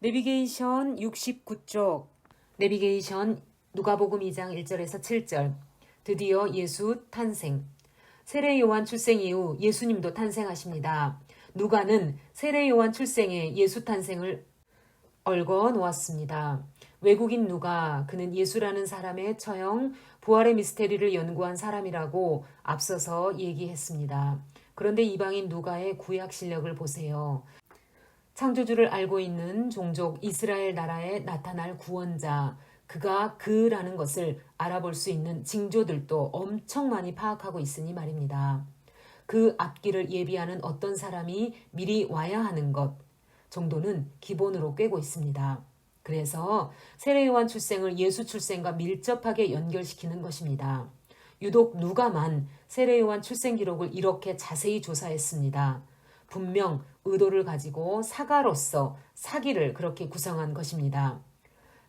내비게이션 69쪽 내비게이션 누가복음 2장 1절에서 7절 드디어 예수 탄생. 세례 요한 출생 이후 예수님도 탄생하십니다. 누가는 세례 요한 출생에 예수 탄생을 얽어 놓았습니다. 외국인 누가 그는 예수라는 사람의 처형, 부활의 미스테리를 연구한 사람이라고 앞서서 얘기했습니다. 그런데 이방인 누가의 구약 실력을 보세요. 창조주를 알고 있는 종족 이스라엘 나라에 나타날 구원자, 그가 그라는 것을 알아볼 수 있는 징조들도 엄청 많이 파악하고 있으니 말입니다. 그 앞길을 예비하는 어떤 사람이 미리 와야 하는 것 정도는 기본으로 꿰고 있습니다. 그래서 세례 요한 출생을 예수 출생과 밀접하게 연결시키는 것입니다. 유독 누가만 세례 요한 출생 기록을 이렇게 자세히 조사했습니다. 분명 의도를 가지고 사가로서 사기를 그렇게 구성한 것입니다.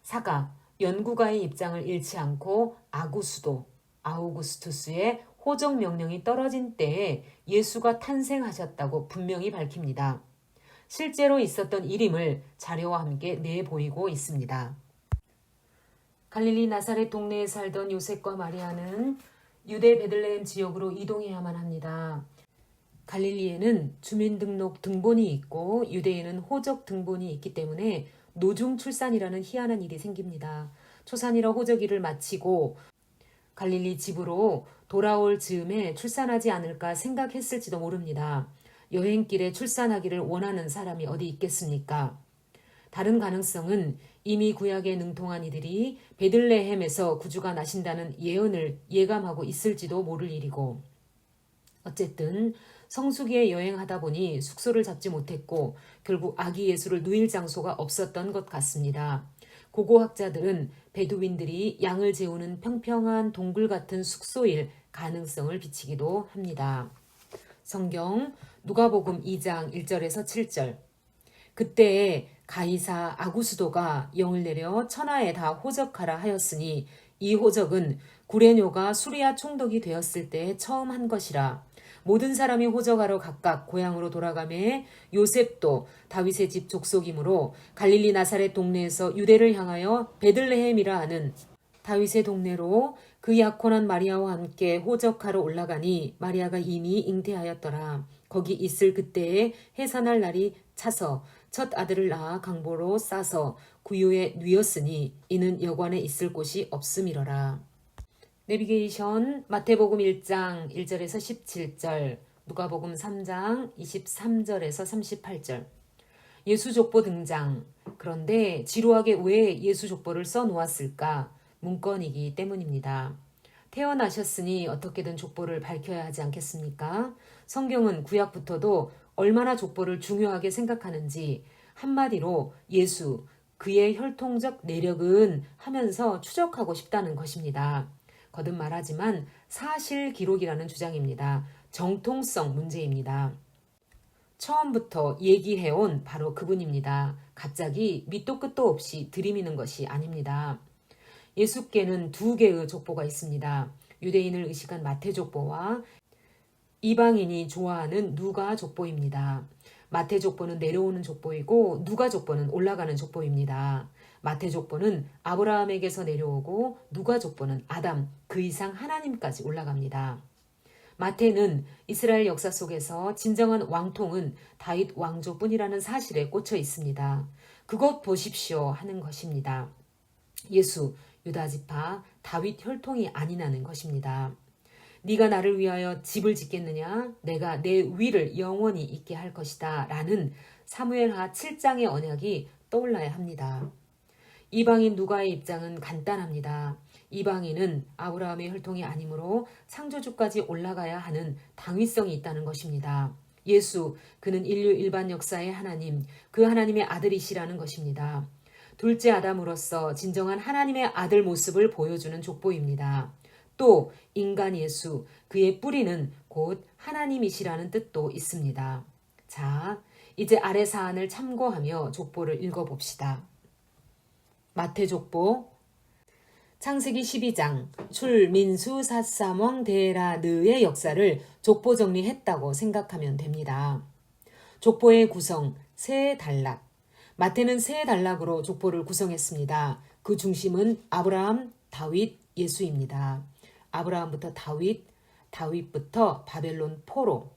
사가, 연구가의 입장을 잃지 않고 아우구스투스의 호적 명령이 떨어진 때에 예수가 탄생하셨다고 분명히 밝힙니다. 실제로 있었던 일임을 자료와 함께 내보이고 있습니다. 갈릴리 나사렛 동네에 살던 요셉과 마리아는 유대 베들레헴 지역으로 이동해야만 합니다. 갈릴리에는 주민등록 등본이 있고 유대에는 호적 등본이 있기 때문에 노중 출산이라는 희한한 일이 생깁니다. 초산이라 호적일을 마치고 갈릴리 집으로 돌아올 즈음에 출산하지 않을까 생각했을지도 모릅니다. 여행길에 출산하기를 원하는 사람이 어디 있겠습니까? 다른 가능성은 이미 구약에 능통한 이들이 베들레헴에서 구주가 나신다는 예언을 예감하고 있을지도 모를 일이고, 어쨌든 성수기에 여행하다 보니 숙소를 잡지 못했고 결국 아기 예수를 누일 장소가 없었던 것 같습니다. 고고학자들은 베두인들이 양을 재우는 평평한 동굴 같은 숙소일 가능성을 비치기도 합니다. 성경 누가복음 2장 1절에서 7절 그때에 가이사 아구스도가 영을 내려 천하에 다 호적하라 하였으니 이 호적은 구레뇨가 수리아 총독이 되었을 때 처음 한 것이라. 모든 사람이 호적하러 각각 고향으로 돌아가매 요셉도 다윗의 집 족속이므로 갈릴리 나사렛 동네에서 유대를 향하여 베들레헴이라 하는 다윗의 동네로 그 약혼한 마리아와 함께 호적하러 올라가니 마리아가 이미 잉태하였더라. 거기 있을 그때에 해산할 날이 차서 첫 아들을 낳아 강보로 싸서 구유에 뉘었으니 이는 여관에 있을 곳이 없음이러라. 내비게이션 마태복음 1장 1절에서 17절, 누가복음 3장 23절에서 38절. 예수 족보 등장. 그런데 지루하게 왜 예수 족보를 써놓았을까? 문건이기 때문입니다. 태어나셨으니 어떻게든 족보를 밝혀야 하지 않겠습니까? 성경은 구약부터도 얼마나 족보를 중요하게 생각하는지 한마디로 예수, 그의 혈통적 내력은 하면서 추적하고 싶다는 것입니다. 거듭 말하지만 사실 기록이라는 주장입니다. 정통성 문제입니다. 처음부터 얘기해온 바로 그분입니다. 갑자기 밑도 끝도 없이 들이미는 것이 아닙니다. 예수께는 두 개의 족보가 있습니다. 유대인을 의식한 마태 족보와 이방인이 좋아하는 누가 족보입니다. 마태 족보는 내려오는 족보이고 누가 족보는 올라가는 족보입니다. 마태 족보는 아브라함에게서 내려오고 누가 족보는 아담, 그 이상 하나님까지 올라갑니다. 마태는 이스라엘 역사 속에서 진정한 왕통은 다윗 왕조뿐이라는 사실에 꽂혀 있습니다. 그것 보십시오 하는 것입니다. 예수, 유다지파, 다윗 혈통이 아니라는 것입니다. 네가 나를 위하여 집을 짓겠느냐? 내가 내 위를 영원히 있게 할 것이다 라는 사무엘하 7장의 언약이 떠올라야 합니다. 이방인 누가의 입장은 간단합니다. 이방인은 아브라함의 혈통이 아니므로 창조주까지 올라가야 하는 당위성이 있다는 것입니다. 예수, 그는 인류 일반 역사의 하나님, 그 하나님의 아들이시라는 것입니다. 둘째 아담으로서 진정한 하나님의 아들 모습을 보여주는 족보입니다. 또 인간 예수, 그의 뿌리는 곧 하나님이시라는 뜻도 있습니다. 자, 이제 아래 사안을 참고하며 족보를 읽어봅시다. 마태 족보 창세기 12장 출민수사사멍 데라느의 역사를 족보 정리했다고 생각하면 됩니다. 족보의 구성 세 단락. 마태는 세 단락으로 족보를 구성했습니다. 그 중심은 아브라함, 다윗, 예수입니다. 아브라함부터 다윗, 다윗부터 바벨론 포로,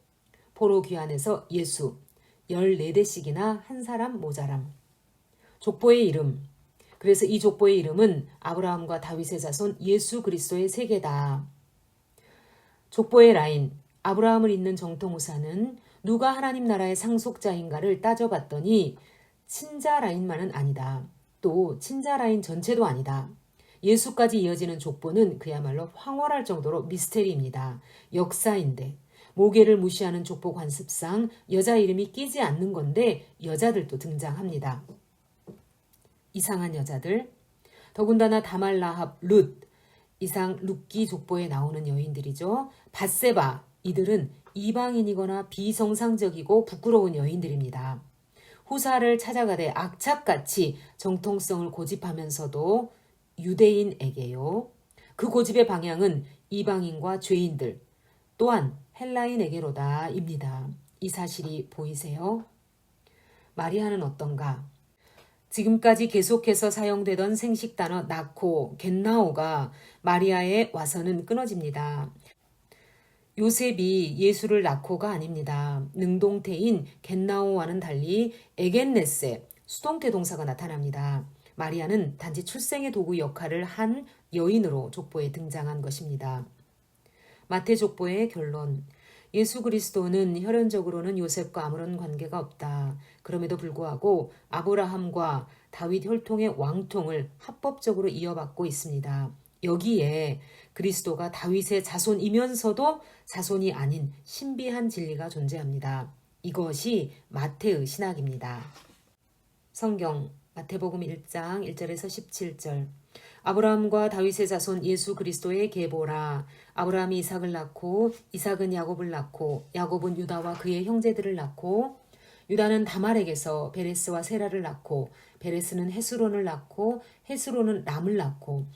포로 귀환에서 예수, 14대씩이나 한 사람 모자람. 족보의 이름. 그래서 이 족보의 이름은 아브라함과 다윗의 자손 예수 그리스도의 세계다. 족보의 라인. 아브라함을 잇는 정통우사는 누가 하나님 나라의 상속자인가를 따져봤더니 친자 라인만은 아니다. 또 친자 라인 전체도 아니다. 예수까지 이어지는 족보는 그야말로 황홀할 정도로 미스테리입니다. 역사인데 모계를 무시하는 족보 관습상 여자 이름이 끼지 않는 건데 여자들도 등장합니다. 이상한 여자들. 더군다나 다말, 라합, 룻, 이상 룻기 족보에 나오는 여인들이죠. 밧세바, 이들은 이방인이거나 비정상적이고 부끄러운 여인들입니다. 후사를 찾아가되 악착같이 정통성을 고집하면서도 유대인에게요. 그 고집의 방향은 이방인과 죄인들, 또한 헬라인에게로다입니다. 이 사실이 보이세요? 마리아는 어떤가? 지금까지 계속해서 사용되던 생식 단어 나코, 겟나오가 마리아에 와서는 끊어집니다. 요셉이 예수를 낳고가 아닙니다. 능동태인 겟나오와는 달리 에겐네세, 수동태 동사가 나타납니다. 마리아는 단지 출생의 도구 역할을 한 여인으로 족보에 등장한 것입니다. 마태 족보의 결론. 예수 그리스도는 혈연적으로는 요셉과 아무런 관계가 없다. 그럼에도 불구하고 아브라함과 다윗 혈통의 왕통을 합법적으로 이어받고 있습니다. 여기에 그리스도가 다윗의 자손이면서도 자손이 아닌 신비한 진리가 존재합니다. 이것이 마태의 신학입니다. 성경 마태복음 1장 1절에서 17절. 아브라함과 다윗의 자손 예수 그리스도의 계보라. 아브라함이 이삭을 낳고 이삭은 야곱을 낳고 야곱은 유다와 그의 형제들을 낳고 유다는 다말에게서 베레스와 세라를 낳고 베레스는 헤스론을 낳고 헤스론은 람을 낳고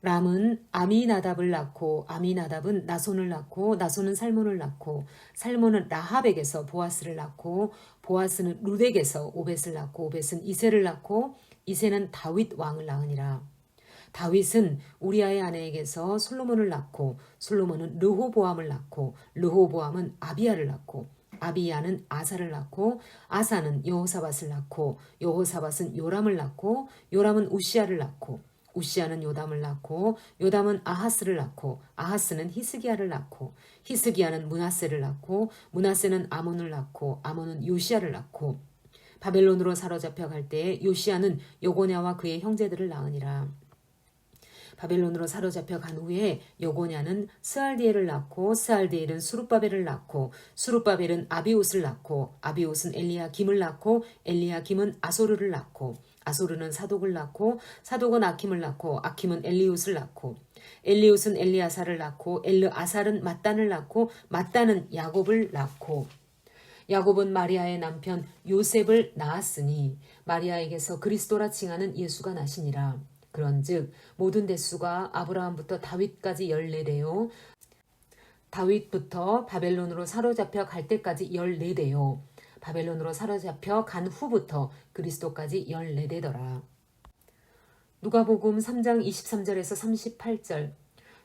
람은 아미나답을 낳고 아미나답은 나손을 낳고 나손은 살몬을 낳고 살몬은 라합에게서 보아스를 낳고 보아스는 룻에게서 오벳을 낳고 오벳은 이새를 낳고 이새는 다윗 왕을 낳으니라. 다윗은 우리아의 아내에게서 솔로몬을 낳고 솔로몬은 르호보암을 낳고 르호보암은 아비야를 낳고 아비야는 아사를 낳고 아사는 여호사밧을 낳고 여호사밧은 요람을 낳고 요람은 우시야를 낳고 우시야는 요담을 낳고 요담은 아하스를 낳고 아하스는 히스기야를 낳고 히스기야는 므낫세를 낳고 므낫세는 아몬을 낳고 아몬은 요시야를 낳고 바벨론으로 사로잡혀 갈 때에 요시야는 여고냐와 그의 형제들을 낳으니라. 바벨론으로 사로잡혀 간 후에 여고냐는 스알디엘을 낳고 스알디엘은 수룹바벨을 낳고 수룹바벨은 아비옷을 낳고 아비옷은 엘리야김을 낳고 엘리야김은 아소르를 낳고 아소르는 사독을 낳고 사독은 아킴을 낳고 아킴은 엘리웃을 낳고 엘리웃은 엘리아사를 낳고 엘르아살은 mat단을 낳고 mat단은 야곱을 낳고 야곱은 마리아의 남편 요셉을 낳았으니 마리아에게서 그리스도라 칭하는 예수가 나시니라. 그런즉 모든 대수가 아브라함부터 다윗까지 14대요. 다윗부터 바벨론으로 사로잡혀 갈 때까지 14대요. 바벨론으로 사로잡혀 간 후부터 그리스도까지 14대더라. 누가복음 3장 23절에서 38절.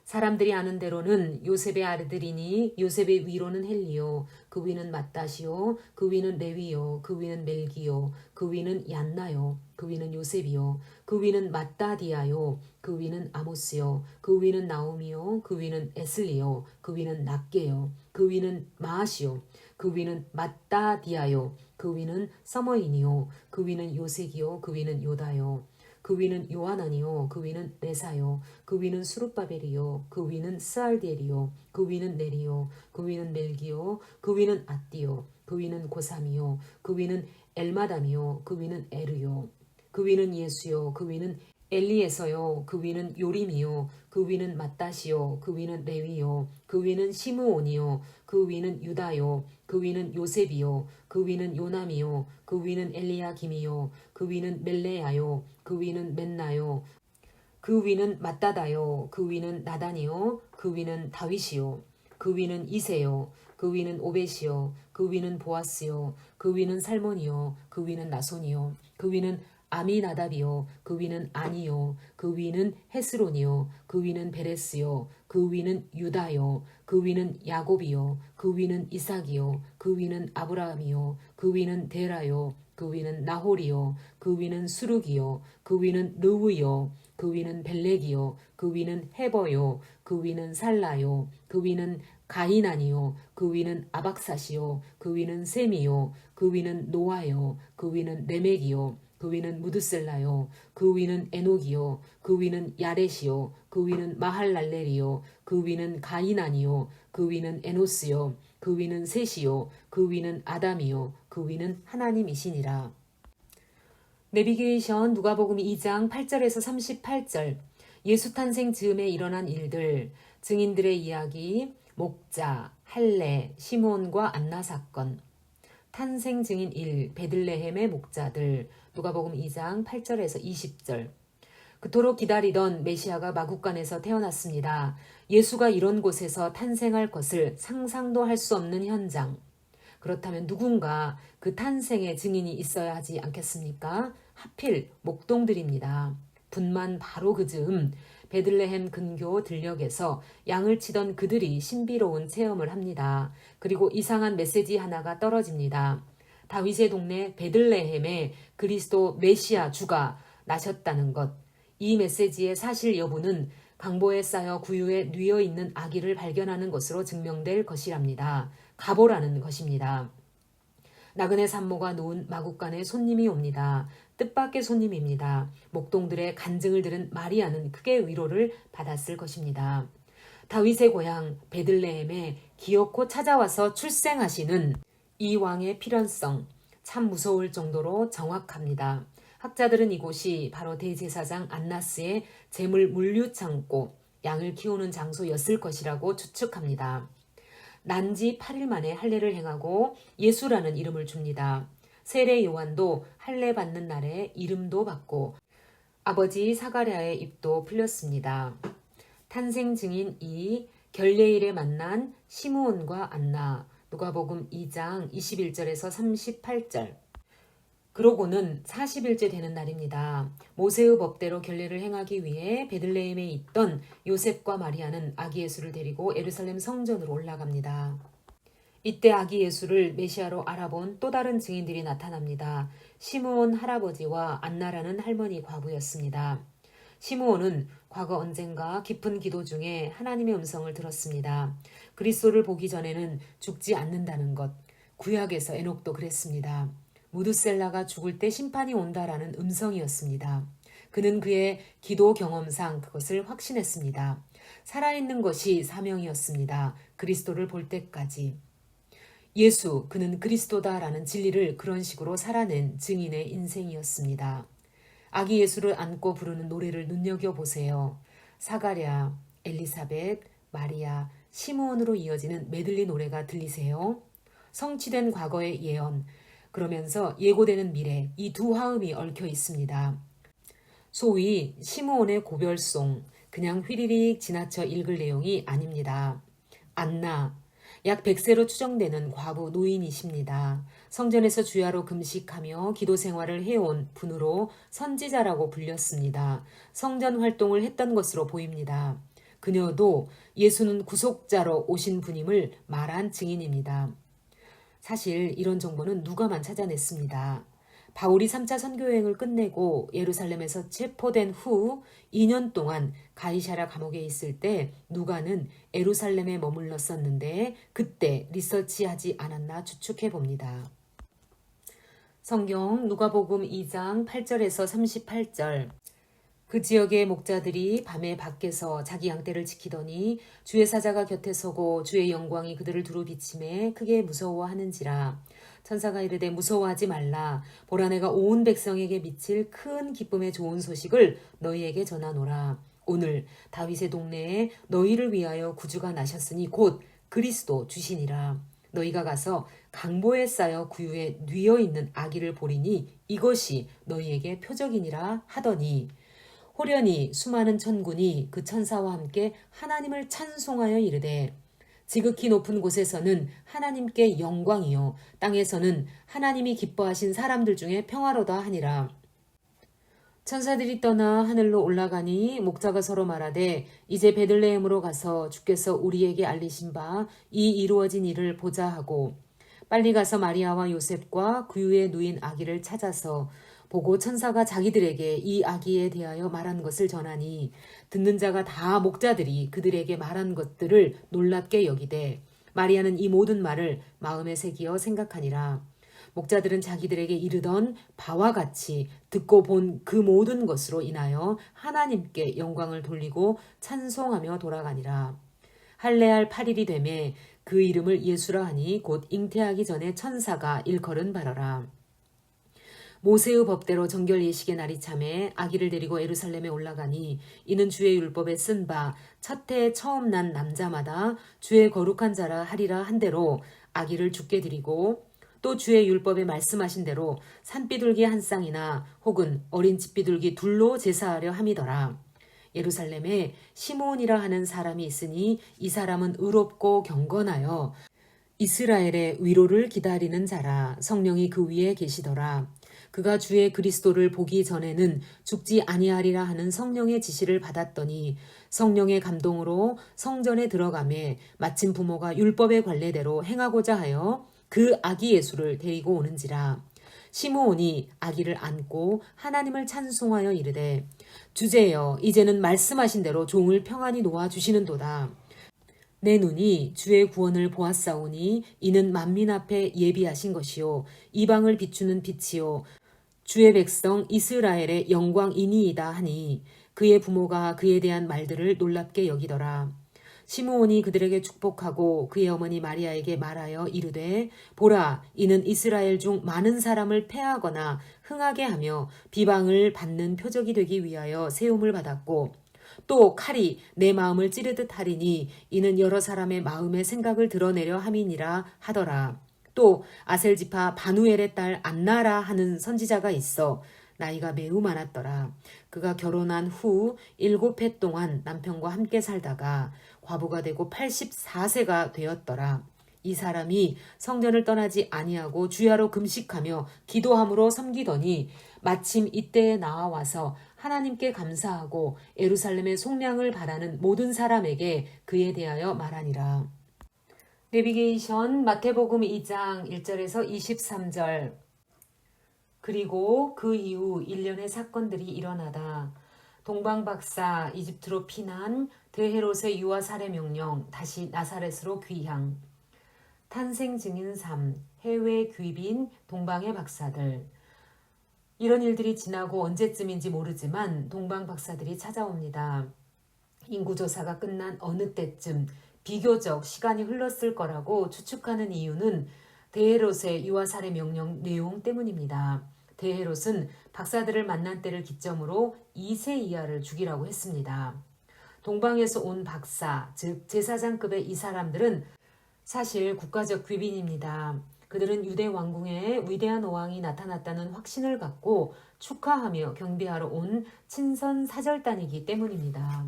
사람들이 아는 대로는 요셉의 아들이니 요셉의 위로는 헬리요 그 위는 맏다시요 그 위는 레위요 그 위는 멜기요 그 위는 얀나요 그 위는 요셉이요 그 위는 맏다디아요 그 위는 아모스요 그 위는 나오미요 그 위는 에슬리요 그 위는 낫게요 그 위는 마아시요 그 위는 맏다디아요 그 위는 서머인이요 그 위는 요색이요 그 위는 요다요 그 위는 요하나니요 그 위는 레사요 그 위는 수룹바벨이요 그 위는 스알디엘이요 그 위는 네리요 그 위는 멜기요 그 위는 아띠요 그 위는 고삼이요 그 위는 엘마담이요 그 위는 에르요 그 위는 예수요 그 위는 엘리에서요 그 위는 요림이요 그 위는 맏다시요 그 위는 레위요 그 위는 시므온이요 그 위는 유다요 그 위는 요셉이요 그 위는 요남이요 그 위는 엘리야김이요 그 위는 멜레야요 그 위는 맨나요 그 위는 맏다다요 그 위는 나단이요 그 위는 다윗이요 그 위는 이세요. 그 위는 오벳이요. 그 위는 보아스요. 그 위는 살몬이요. 그 위는 나손이요. 그 위는 아미나답이요. 그 위는 아니요. 그 위는 헤스론이요. 그 위는 베레스요. 그 위는 유다요. 그 위는 야곱이요. 그 위는 이삭이요. 그 위는 아브라함이요. 그 위는 데라요. 그 위는 나홀이요. 그 위는 수룩이요. 그 위는 르우요. 그 위는 벨렉이요. 그 위는 헤버요. 그 위는 살라요. 그 위는 가이난이요. 그 위는 아박사시요. 그 위는 셈이요. 그 위는 노아요. 그 위는 레멕이요. 그 위는 무드셀라요. 그 위는 에녹이요. 그 위는 야렛이요. 그 위는 마할랄렐이요. 그 위는 가이난이요. 그 위는 에노스요. 그 위는 셋이요. 그 위는 아담이요. 그 위는 하나님이시니라. 내비게이션 누가복음 2장 8절에서 38절. 예수 탄생 즈음에 일어난 일들, 증인들의 이야기, 목자, 할례, 시므온과 안나 사건. 탄생 증인 1, 베들레헴의 목자들. 누가복음 2장 8절에서 20절. 그토록 기다리던 메시아가 마국간에서 태어났습니다. 예수가 이런 곳에서 탄생할 것을 상상도 할 수 없는 현장. 그렇다면 누군가 그 탄생의 증인이 있어야 하지 않겠습니까? 하필 목동들입니다. 분만 바로 그 즈음 베들레헴 근교 들녘에서 양을 치던 그들이 신비로운 체험을 합니다. 그리고 이상한 메시지 하나가 떨어집니다. 다윗의 동네 베들레헴에 그리스도 메시아 주가 나셨다는 것. 이 메시지의 사실 여부는 강보에 쌓여 구유에 뉘어 있는 아기를 발견하는 것으로 증명될 것이랍니다. 가보라는 것입니다. 나그네 산모가 놓은 마국간에 손님이 옵니다. 뜻밖의 손님입니다. 목동들의 간증을 들은 마리아는 크게 위로를 받았을 것입니다. 다윗의 고향 베들레헴에 기어코 찾아와서 출생하시는 이 왕의 필연성, 참 무서울 정도로 정확합니다. 학자들은 이곳이 바로 대제사장 안나스의 재물 물류 창고, 양을 키우는 장소였을 것이라고 추측합니다. 난지 8일 만에 할례를 행하고 예수라는 이름을 줍니다. 세례 요한도 할례 받는 날에 이름도 받고 아버지 사가랴의 입도 풀렸습니다. 탄생 증인 2, 결례일에 만난 시므온과 안나. 누가복음 2장 21절에서 38절. 그러고는 40일째 되는 날입니다. 모세의 법대로 결례를 행하기 위해 베들레헴에 있던 요셉과 마리아는 아기 예수를 데리고 예루살렘 성전으로 올라갑니다. 이때 아기 예수를 메시아로 알아본 또 다른 증인들이 나타납니다. 시므온 할아버지와 안나라는 할머니 과부였습니다. 시므온은 과거 언젠가 깊은 기도 중에 하나님의 음성을 들었습니다. 그리스도를 보기 전에는 죽지 않는다는 것. 구약에서 에녹도 그랬습니다. 무드셀라가 죽을 때 심판이 온다라는 음성이었습니다. 그는 그의 기도 경험상 그것을 확신했습니다. 살아있는 것이 사명이었습니다. 그리스도를 볼 때까지. 예수, 그는 그리스도다라는 진리를 그런 식으로 살아낸 증인의 인생이었습니다. 아기 예수를 안고 부르는 노래를 눈여겨보세요. 사가랴, 엘리사벳, 마리아, 시므온으로 이어지는 메들리 노래가 들리세요? 성취된 과거의 예언, 그러면서 예고되는 미래, 이 두 화음이 얽혀 있습니다. 소위 시므온의 고별송, 그냥 휘리릭 지나쳐 읽을 내용이 아닙니다. 안나, 약 100세로 추정되는 과부 노인이십니다. 성전에서 주야로 금식하며 기도 생활을 해온 분으로 선지자라고 불렸습니다. 성전 활동을 했던 것으로 보입니다. 그녀도 예수는 구속자로 오신 분임을 말한 증인입니다. 사실 이런 정보는 누가만 찾아냈습니다. 바울이 3차 선교여행을 끝내고 예루살렘에서 체포된 후 2년 동안 가이사랴 감옥에 있을 때 누가는 예루살렘에 머물렀었는데 그때 리서치하지 않았나 추측해 봅니다. 성경 누가복음 2장 8절에서 38절. 그 지역의 목자들이 밤에 밖에서 자기 양떼를 지키더니 주의 사자가 곁에 서고 주의 영광이 그들을 두루 비침에 크게 무서워하는지라. 천사가 이르되 무서워하지 말라. 보라 내가 온 백성에게 미칠 큰 기쁨의 좋은 소식을 너희에게 전하노라. 오늘 다윗의 동네에 너희를 위하여 구주가 나셨으니 곧 그리스도 주시니라. 너희가 가서 강보에 쌓여 구유에 뉘어 있는 아기를 보리니 이것이 너희에게 표적이니라 하더니 호련히 수많은 천군이 그 천사와 함께 하나님을 찬송하여 이르되 지극히 높은 곳에서는 하나님께 영광이요 땅에서는 하나님이 기뻐하신 사람들 중에 평화로다 하니라. 천사들이 떠나 하늘로 올라가니 목자가 서로 말하되 이제 베들레헴으로 가서 주께서 우리에게 알리신 바 이 이루어진 일을 보자 하고 빨리 가서 마리아와 요셉과 구유에 누인 아기를 찾아서 보고 천사가 자기들에게 이 아기에 대하여 말한 것을 전하니 듣는 자가 다 목자들이 그들에게 말한 것들을 놀랍게 여기되 마리아는 이 모든 말을 마음에 새기어 생각하니라. 목자들은 자기들에게 이르던 바와 같이 듣고 본 그 모든 것으로 인하여 하나님께 영광을 돌리고 찬송하며 돌아가니라. 할례할 8일이 되매 그 이름을 예수라 하니 곧 잉태하기 전에 천사가 일컬은 바라라. 모세의 법대로 정결 예식의 날이 참에 아기를 데리고 예루살렘에 올라가니 이는 주의 율법에 쓴 바 첫 해에 처음 난 남자마다 주의 거룩한 자라 하리라 한 대로 아기를 죽게 드리고 또 주의 율법에 말씀하신 대로 산비둘기 한 쌍이나 혹은 어린 집비둘기 둘로 제사하려 함이더라. 예루살렘에 시므온이라 하는 사람이 있으니 이 사람은 의롭고 경건하여 이스라엘의 위로를 기다리는 자라. 성령이 그 위에 계시더라. 그가 주의 그리스도를 보기 전에는 죽지 아니하리라 하는 성령의 지시를 받았더니 성령의 감동으로 성전에 들어가매 마침 부모가 율법의 관례대로 행하고자 하여 그 아기 예수를 데리고 오는지라. 시므온이 아기를 안고 하나님을 찬송하여 이르되 주제여 이제는 말씀하신 대로 종을 평안히 놓아 주시는도다. 내 눈이 주의 구원을 보았사오니 이는 만민 앞에 예비하신 것이요 이방을 비추는 빛이요 주의 백성 이스라엘의 영광이니이다 하니 그의 부모가 그에 대한 말들을 놀랍게 여기더라. 시므온이 그들에게 축복하고 그의 어머니 마리아에게 말하여 이르되 보라 이는 이스라엘 중 많은 사람을 패하거나 흥하게 하며 비방을 받는 표적이 되기 위하여 세움을 받았고 또 칼이 내 마음을 찌르듯 하리니 이는 여러 사람의 마음의 생각을 드러내려 함이니라 하더라. 또 아셀지파 바누엘의 딸 안나라 하는 선지자가 있어 나이가 매우 많았더라. 그가 결혼한 후 7해 동안 남편과 함께 살다가 과부가 되고 84세가 되었더라. 이 사람이 성전을 떠나지 아니하고 주야로 금식하며 기도함으로 섬기더니 마침 이때에 나와서 하나님께 감사하고 예루살렘의 속량을 바라는 모든 사람에게 그에 대하여 말하니라. 내비게이션 마태복음 2장 1절에서 23절. 그리고 그 이후 일련의 사건들이 일어나다 동방박사, 이집트로 피난, 드헤롯의 유아 살해 명령, 다시 나사렛으로 귀향, 탄생 증인 3, 해외 귀빈, 동방의 박사들. 이런 일들이 지나고 언제쯤인지 모르지만 동방 박사들이 찾아옵니다. 인구조사가 끝난 어느 때쯤 비교적 시간이 흘렀을 거라고 추측하는 이유는 드헤롯의 유아 살해 명령 내용 때문입니다. 드헤롯은 박사들을 만난 때를 기점으로 2세 이하를 죽이라고 했습니다. 동방에서 온 박사, 즉 제사장급의 이 사람들은 사실 국가적 귀빈입니다. 그들은 유대 왕궁에 위대한 왕이 나타났다는 확신을 갖고 축하하며 경배하러 온 친선 사절단이기 때문입니다.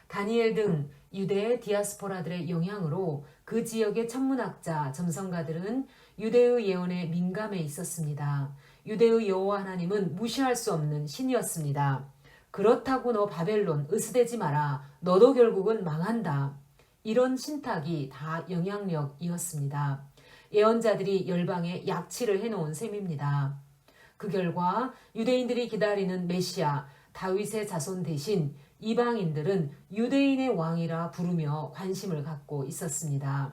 다니엘 등 유대의 디아스포라들의 영향으로 그 지역의 천문학자, 점성가들은 유대의 예언에 민감해 있었습니다. 유대의 여호와 하나님은 무시할 수 없는 신이었습니다. 그렇다고 너 바벨론 으스대지 마라. 너도 결국은 망한다. 이런 신탁이 다 영향력이었습니다. 예언자들이 열방에 약치를 해놓은 셈입니다. 그 결과 유대인들이 기다리는 메시아, 다윗의 자손 대신 이방인들은 유대인의 왕이라 부르며 관심을 갖고 있었습니다.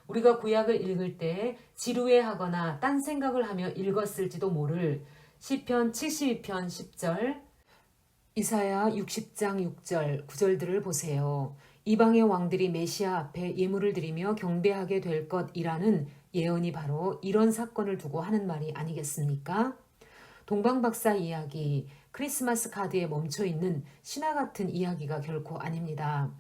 우리가 구약을 읽을 때 지루해하거나 딴 생각을 하며 읽었을지도 모를 시편 72편 10절, 이사야 60장 6절, 9절들을 보세요. 이방의 왕들이 메시아 앞에 예물을 드리며 경배하게 될 것이라는 예언이 바로 이런 사건을 두고 하는 말이 아니겠습니까? 동방박사 이야기, 크리스마스 카드에 멈춰있는 신화 같은 이야기가 결코 아닙니다.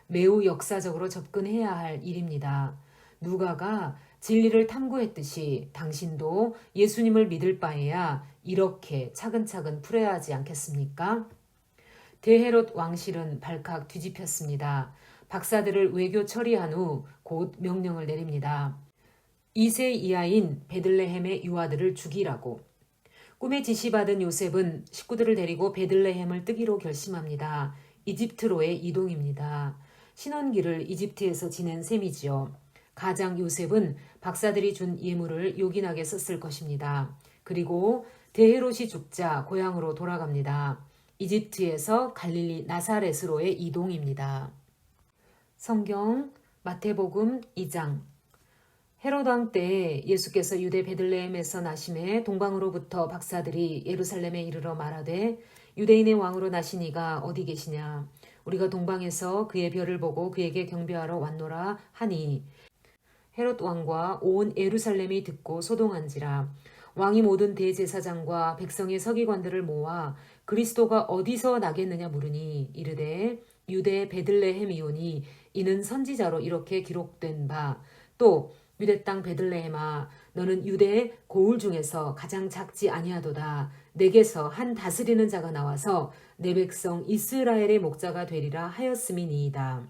매우 역사적으로 접근해야 할 일입니다. 누가가 진리를 탐구했듯이 당신도 예수님을 믿을 바에야 이렇게 차근차근 풀어야 하지 않겠습니까? 드헤롯 왕실은 발칵 뒤집혔습니다. 박사들을 외교 처리한 후 곧 명령을 내립니다. 2세 이하인 베들레헴의 유아들을 죽이라고. 꿈에 지시받은 요셉은 식구들을 데리고 베들레헴을 뜨기로 결심합니다. 이집트로의 이동입니다. 신혼기를 이집트에서 지낸 셈이지요. 가장 요셉은 박사들이 준 예물을 요긴하게 썼을 것입니다. 그리고 대헤롯이 죽자 고향으로 돌아갑니다. 이집트에서 갈릴리 나사렛으로의 이동입니다. 성경 마태복음 2장. 헤롯 왕 때 예수께서 유대 베들레헴에서 나심에 동방으로부터 박사들이 예루살렘에 이르러 말하되 유대인의 왕으로 나신 이가 어디 계시냐? 우리가 동방에서 그의 별을 보고 그에게 경배하러 왔노라 하니 헤롯 왕과 온 예루살렘이 듣고 소동한지라. 왕이 모든 대제사장과 백성의 서기관들을 모아 그리스도가 어디서 나겠느냐 물으니 이르되 유대 베들레헴이오니 이는 선지자로 이렇게 기록된 바 또 유대 땅 베들레헴아 너는 유대의 고을 중에서 가장 작지 아니하도다. 내게서 한 다스리는 자가 나와서 내 백성 이스라엘의 목자가 되리라 하였음이니이다.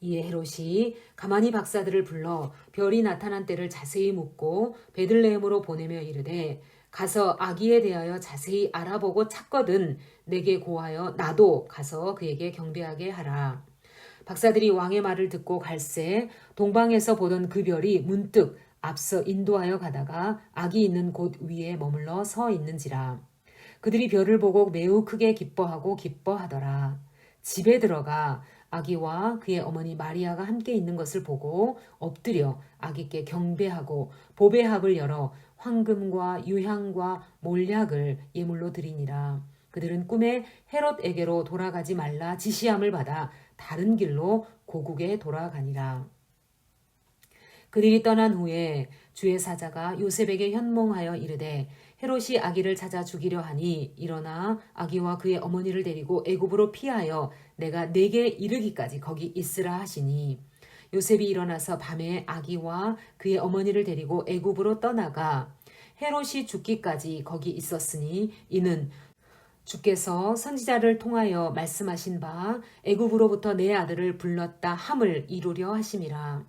이에 헤롯이 가만히 박사들을 불러 별이 나타난 때를 자세히 묻고 베들레헴으로 보내며 이르되 가서 아기에 대하여 자세히 알아보고 찾거든 내게 고하여 나도 가서 그에게 경배하게 하라. 박사들이 왕의 말을 듣고 갈새 동방에서 보던 그 별이 문득 앞서 인도하여 가다가 아기 있는 곳 위에 머물러 서 있는지라. 그들이 별을 보고 매우 크게 기뻐하더라. 집에 들어가 아기와 그의 어머니 마리아가 함께 있는 것을 보고 엎드려 아기께 경배하고 보배합을 열어 황금과 유향과 몰약을 예물로 드리니라. 그들은 꿈에 헤롯에게로 돌아가지 말라 지시함을 받아 다른 길로 고국에 돌아가니라. 그들이 떠난 후에 주의 사자가 요셉에게 현몽하여 이르되 헤롯이 아기를 찾아 죽이려 하니 일어나 아기와 그의 어머니를 데리고 애굽으로 피하여 내가 네게 이르기까지 거기 있으라 하시니 요셉이 일어나서 밤에 아기와 그의 어머니를 데리고 애굽으로 떠나가 헤롯이 죽기까지 거기 있었으니 이는 주께서 선지자를 통하여 말씀하신 바 애굽으로부터 내 아들을 불렀다 함을 이루려 하심이라.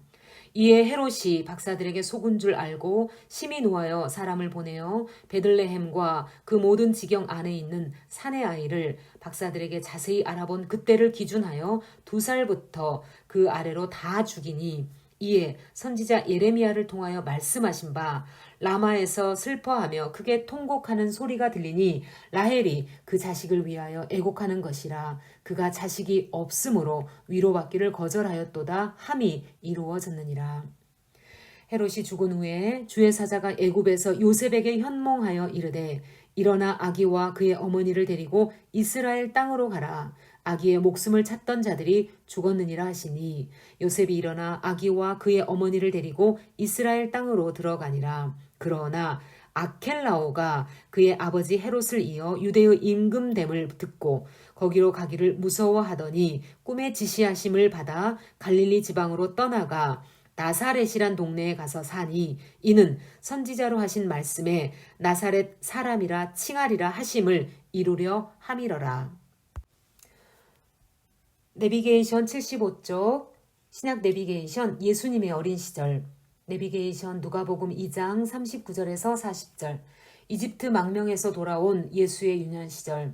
이에 헤롯이 박사들에게 속은 줄 알고 심히 노하여 사람을 보내어 베들레헴과 그 모든 지경 안에 있는 산의 아이를 박사들에게 자세히 알아본 그때를 기준하여 2살부터 그 아래로 다 죽이니 이에 선지자 예레미야를 통하여 말씀하신 바 라마에서 슬퍼하며 크게 통곡하는 소리가 들리니 라헬이 그 자식을 위하여 애곡하는 것이라. 그가 자식이 없으므로 위로받기를 거절하였도다 함이 이루어졌느니라. 헤롯이 죽은 후에 주의 사자가 애굽에서 요셉에게 현몽하여 이르되 일어나 아기와 그의 어머니를 데리고 이스라엘 땅으로 가라. 아기의 목숨을 찾던 자들이 죽었느니라 하시니 요셉이 일어나 아기와 그의 어머니를 데리고 이스라엘 땅으로 들어가니라. 그러나 아켈라오가 그의 아버지 헤롯을 이어 유대의 임금됨을 듣고 거기로 가기를 무서워하더니 꿈에 지시하심을 받아 갈릴리 지방으로 떠나가 나사렛이란 동네에 가서 사니 이는 선지자로 하신 말씀에 나사렛 사람이라 칭하리라 하심을 이루려 함이러라. 내비게이션 75쪽 신약 내비게이션 예수님의 어린 시절 내비게이션 누가복음 2장 39절에서 40절 이집트 망명에서 돌아온 예수의 유년 시절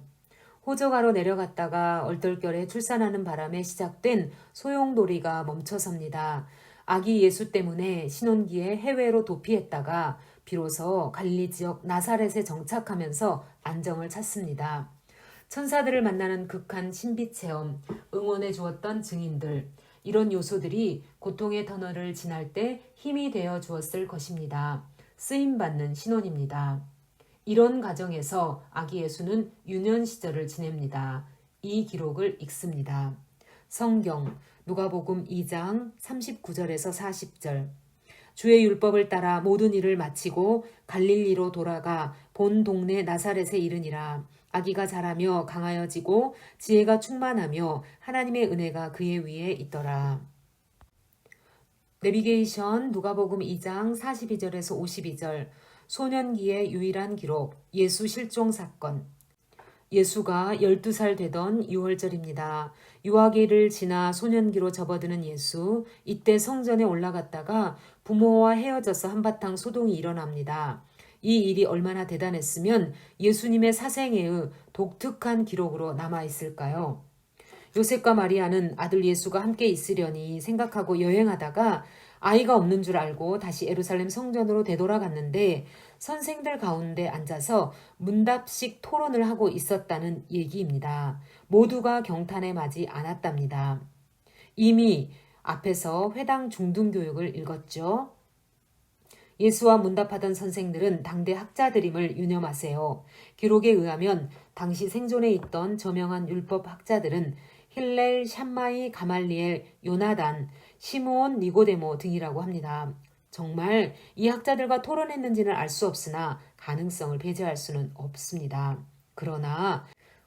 호적하러 내려갔다가 얼떨결에 출산하는 바람에 시작된 소용돌이가 멈춰섭니다. 아기 예수 때문에 신혼기에 해외로 도피했다가 비로소 갈릴리 지역 나사렛에 정착하면서 안정을 찾습니다. 천사들을 만나는 극한 신비체험, 응원해 주었던 증인들, 이런 요소들이 고통의 터널을 지날 때 힘이 되어 주었을 것입니다. 쓰임받는 신혼입니다. 이런 과정에서 아기 예수는 유년 시절을 지냅니다. 이 기록을 읽습니다. 성경 누가복음 2장 39절에서 40절 주의 율법을 따라 모든 일을 마치고 갈릴리로 돌아가 본 동네 나사렛에 이르니라. 아기가 자라며 강하여지고 지혜가 충만하며 하나님의 은혜가 그의 위에 있더라. 내비게이션 누가복음 2장 42절에서 52절 소년기의 유일한 기록 예수 실종 사건 예수가 12살 되던 6월절입니다. 유아기를 지나 소년기로 접어드는 예수, 이때 성전에 올라갔다가 부모와 헤어져서 한바탕 소동이 일어납니다. 이 일이 얼마나 대단했으면 예수님의 사생애의 독특한 기록으로 남아있을까요? 요셉과 마리아는 아들 예수가 함께 있으려니 생각하고 여행하다가 아이가 없는 줄 알고 다시 예루살렘 성전으로 되돌아갔는데 선생들 가운데 앉아서 문답식 토론을 하고 있었다는 얘기입니다. 모두가 경탄에 맞지 않았답니다. 이미 앞에서 회당 중등교육을 읽었죠. 예수와 문답하던 선생들은 당대 학자들임을 유념하세요. 기록에 의하면 당시 생존에 있던 저명한 율법 학자들은 힐렐, 샴마이, 가말리엘, 요나단, 시므온, 니고데모 등이라고 합니다. 정말 이 학자들과 토론했는지는 알 수 없으나 가능성을 배제할 수는 없습니다. 그러나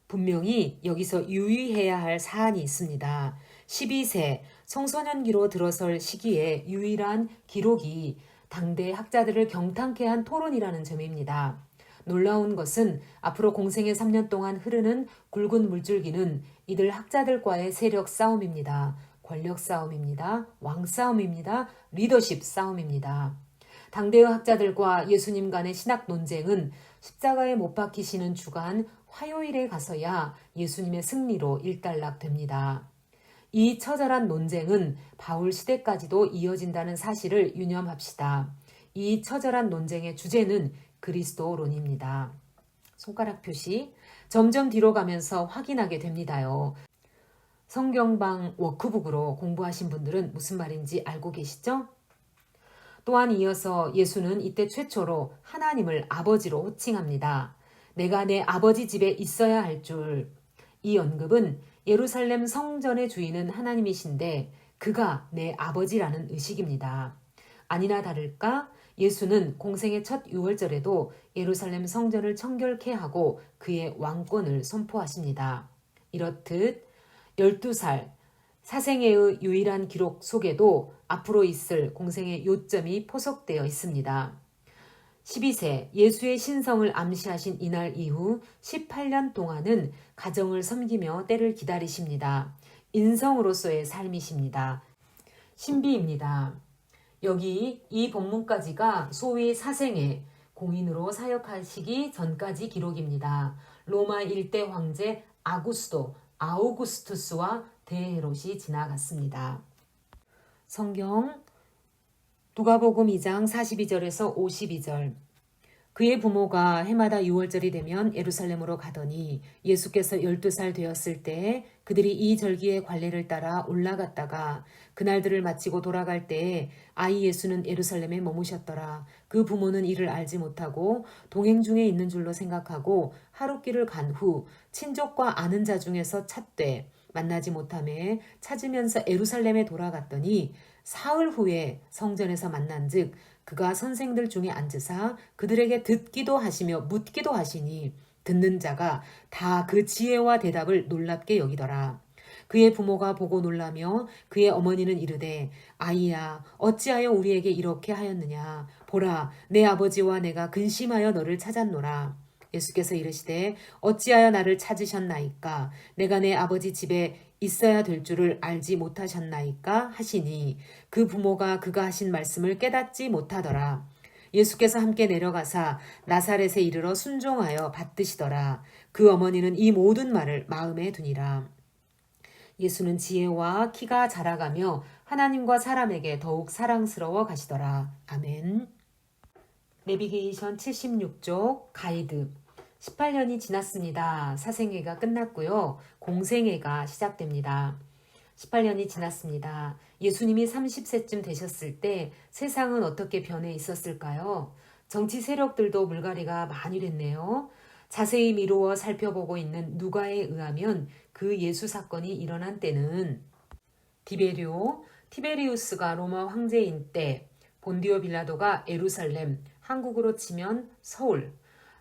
분명히 여기서 유의해야 할 사안이 있습니다. 12세 청소년기로 들어설 시기에 유일한 기록이 당대 학자들을 경탄케 한 토론이라는 점입니다. 놀라운 것은 앞으로 공생의 3년 동안 흐르는 굵은 물줄기는 이들 학자들과의 세력 싸움입니다. 권력 싸움입니다. 왕 싸움입니다. 리더십 싸움입니다. 당대의 학자들과 예수님 간의 신학 논쟁은 십자가에 못 박히시는 주간 화요일에 가서야 예수님의 승리로 일단락됩니다. 이 처절한 논쟁은 바울 시대까지도 이어진다는 사실을 유념합시다. 이 처절한 논쟁의 주제는 그리스도론입니다. 손가락 표시. 점점 뒤로 가면서 확인하게 됩니다요. 성경방 워크북으로 공부하신 분들은 무슨 말인지 알고 계시죠? 또한 이어서 예수는 이때 최초로 하나님을 아버지로 호칭합니다. 내가 내 아버지 집에 있어야 할 줄. 이 언급은 예루살렘 성전의 주인은 하나님이신데 그가 내 아버지라는 의식입니다. 아니나 다를까 예수는 공생의 첫 유월절에도 예루살렘 성전을 청결케 하고 그의 왕권을 선포하십니다. 이렇듯 12살 사생애의 유일한 기록 속에도 앞으로 있을 공생의 요점이 포석되어 있습니다. 12세 예수의 신성을 암시하신 이날 이후 18년 동안은 가정을 섬기며 때를 기다리십니다. 인성으로서의 삶이십니다. 신비입니다. 여기 이 본문까지가 소위 사생애, 공인으로 사역하시기 전까지 기록입니다. 로마 일대 황제 아우구스투스와 대헤롯이 지나갔습니다. 성경 누가복음 2장 42절에서 52절. 그의 부모가 해마다 6월절이 되면 예루살렘으로 가더니 예수께서 12살 되었을 때 그들이 이 절기의 관례를 따라 올라갔다가 그날들을 마치고 돌아갈 때에 아이 예수는 예루살렘에 머무셨더라. 그 부모는 이를 알지 못하고 동행 중에 있는 줄로 생각하고 하룻길을 간 후 친족과 아는 자 중에서 찾되 만나지 못하매 찾으면서 예루살렘에 돌아갔더니 사흘 후에 성전에서 만난즉 그가 선생들 중에 앉으사 그들에게 듣기도 하시며 묻기도 하시니 듣는 자가 다 그 지혜와 대답을 놀랍게 여기더라. 그의 부모가 보고 놀라며 그의 어머니는 이르되 아이야 어찌하여 우리에게 이렇게 하였느냐 보라 내 아버지와 내가 근심하여 너를 찾았노라. 예수께서 이르시되 어찌하여 나를 찾으셨나이까 내가 내 아버지 집에 있어야 될 줄을 알지 못하셨나이까 하시니 그 부모가 그가 하신 말씀을 깨닫지 못하더라. 예수께서 함께 내려가사 나사렛에 이르러 순종하여 받드시더라. 그 어머니는 이 모든 말을 마음에 두니라. 예수는 지혜와 키가 자라가며 하나님과 사람에게 더욱 사랑스러워 가시더라. 아멘. 내비게이션 76쪽 가이드. 18년이 지났습니다. 사생애가 끝났고요. 공생애가 시작됩니다. 18년이 지났습니다. 예수님이 30세쯤 되셨을 때 세상은 어떻게 변해 있었을까요? 정치 세력들도 물갈이가 많이 됐네요. 자세히 미루어 살펴보고 있는 누가에 의하면 그 예수 사건이 일어난 때는 티베리우스가 로마 황제인 때, 본디오 빌라도가 예루살렘, 한국으로 치면 서울,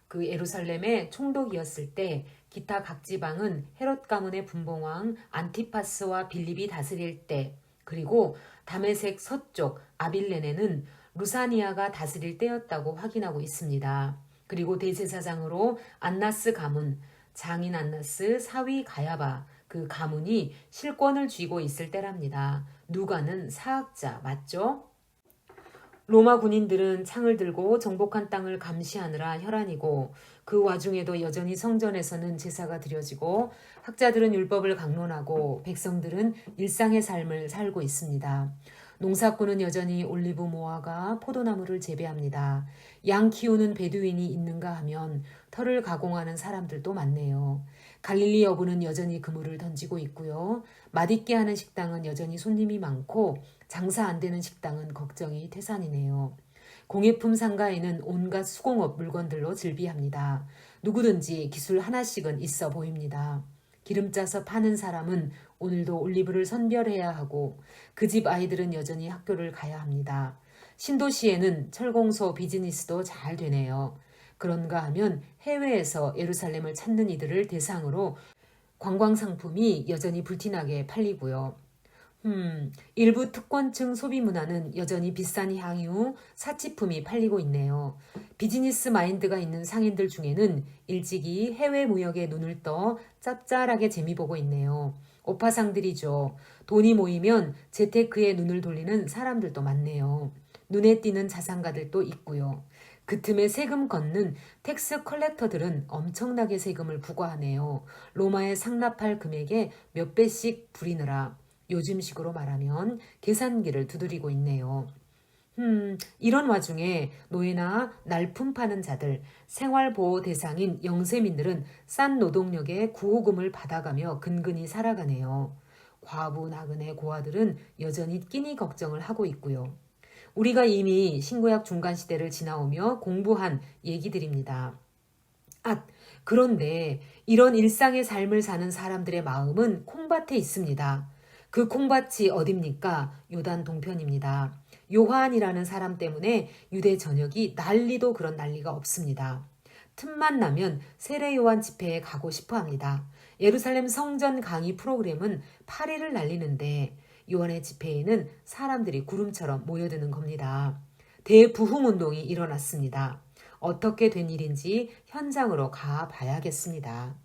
그 예루살렘의 총독이었을 때 기타 각 지방은 헤롯 가문의 분봉왕 안티파스와 빌립이 다스릴 때 그리고 다메섹 서쪽 아빌레네는 루사니아가 다스릴 때였다고 확인하고 있습니다. 그리고 대제사장으로 안나스 가문, 장인 안나스, 사위 가야바, 그 가문이 실권을 쥐고 있을 때랍니다. 누가는 사학자 맞죠? 로마 군인들은 창을 들고 정복한 땅을 감시하느라 혈안이고 그 와중에도 여전히 성전에서는 제사가 드려지고 학자들은 율법을 강론하고 백성들은 일상의 삶을 살고 있습니다. 농사꾼은 여전히 올리브 모아가 포도나무를 재배합니다. 양 키우는 베두인이 있는가 하면 털을 가공하는 사람들도 많네요. 갈릴리 여부는 여전히 그물을 던지고 있고요. 맛있게 하는 식당은 여전히 손님이 많고 장사 안 되는 식당은 걱정이 태산이네요. 공예품 상가에는 온갖 수공업 물건들로 즐비합니다. 누구든지 기술 하나씩은 있어 보입니다. 기름 짜서 파는 사람은 오늘도 올리브를 선별해야 하고 그 집 아이들은 여전히 학교를 가야 합니다. 신도시에는 철공소 비즈니스도 잘 되네요. 그런가 하면 해외에서 예루살렘을 찾는 이들을 대상으로 관광 상품이 여전히 불티나게 팔리고요. 일부 특권층 소비 문화는 여전히 비싼 향유, 사치품이 팔리고 있네요. 비즈니스 마인드가 있는 상인들 중에는 일찍이 해외 무역에 눈을 떠 짭짤하게 재미 보고 있네요. 오파상들이죠. 돈이 모이면 재테크에 눈을 돌리는 사람들도 많네요. 눈에 띄는 자산가들도 있고요. 그 틈에 세금 걷는 텍스 컬렉터들은 엄청나게 세금을 부과하네요. 로마에 상납할 금액에 몇 배씩 부리느라 요즘식으로 말하면 계산기를 두드리고 있네요. 이런 와중에 노예나 날품 파는 자들, 생활보호 대상인 영세민들은 싼 노동력에 구호금을 받아가며 근근히 살아가네요. 과부 나그네 고아들은 여전히 끼니 걱정을 하고 있고요. 우리가 이미 신구약 중간시대를 지나오며 공부한 얘기들입니다. 그런데 이런 일상의 삶을 사는 사람들의 마음은 콩밭에 있습니다. 그 콩밭이 어딥니까? 요단 동편입니다. 요한이라는 사람 때문에 유대 전역이 난리도 그런 난리가 없습니다. 틈만 나면 세례 요한 집회에 가고 싶어 합니다. 예루살렘 성전 강의 프로그램은 8일을 날리는데 요한의 집회에는 사람들이 구름처럼 모여드는 겁니다. 대부흥운동이 일어났습니다. 어떻게 된 일인지 현장으로 가 봐야겠습니다.